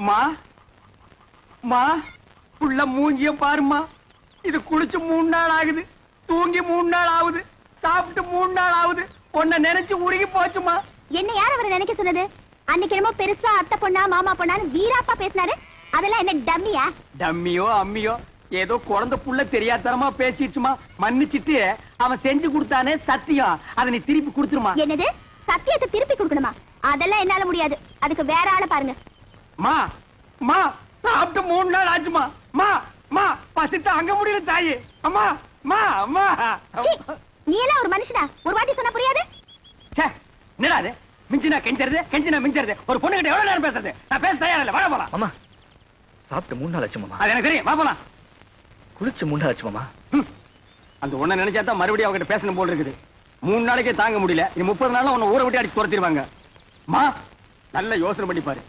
மா மா புள்ள மூஞ்சிய பாருமா. இது குளிச்சு 3 நாள் ஆகுது, தூங்கி 3 நாள் ஆகுது, சாப்பிட்டு 3 நாள் ஆகுது. உன்னை நினைச்சு உருகி போச்சுமா. என்ன யார் அவரை நினைக்க சொன்னது? அன்னைக்கு என்னமோ பெருசா அத்தை பொண்ணா மாமா பொண்ணான்னு வீராப்பா பேசினாரு. அதெல்லாம் என்ன டம்மியா? டம்மியோ அம்மியோ ஏதோ குழந்தை புள்ள தெரியாதரமா பேசிடுச்சுமா. மன்னிச்சிட்டு அவன் செஞ்சு கொடுத்தானே சத்தியம், அதை நீ திருப்பி கொடுத்துருமா. என்னது சத்தியத்தை திருப்பி கொடுக்கணுமா? அதெல்லாம் என்னால முடியாது. அதுக்கு வேற ஆளை பாருங்க. மா மா சாப்பிட்டு 3 நாள் ஆச்சுமா. மா மா பசித்து அங்க முடியல தாயி. அம்மா மா அம்மா. நீ எல்லாம் ஒரு மனுஷனா? ஒரு வாட்டி சொன்னா புரியாது? என்னடா மிஞ்சினா கெஞ்சறது, கெஞ்சினா மிஞ்சறது. ஒரு பொண்ணு கிட்ட எவ்வளவு நேரம் பேசுறது? நான் பேச தயாரா இல்ல. வர போலாம். அம்மா சாப்பிட்டு 3 நாள் ஆச்சு மாமா. அது எனக்கு தெரியும். வா போலாம். குளிச்சு 3 நாள் ஆச்சு மாமா. அந்த ஒண்ண நினைச்சா தான் மறுபடியும் அவகிட்ட பேசணும் போல இருக்குது. 3 நாளைக்கே தாங்க முடியல. நீ 30 நாள்ல உன்னை ஊரை விட்டு அடிச்சு துரத்திடுவாங்க. மா நல்ல யோசனை பண்ணி பாரு.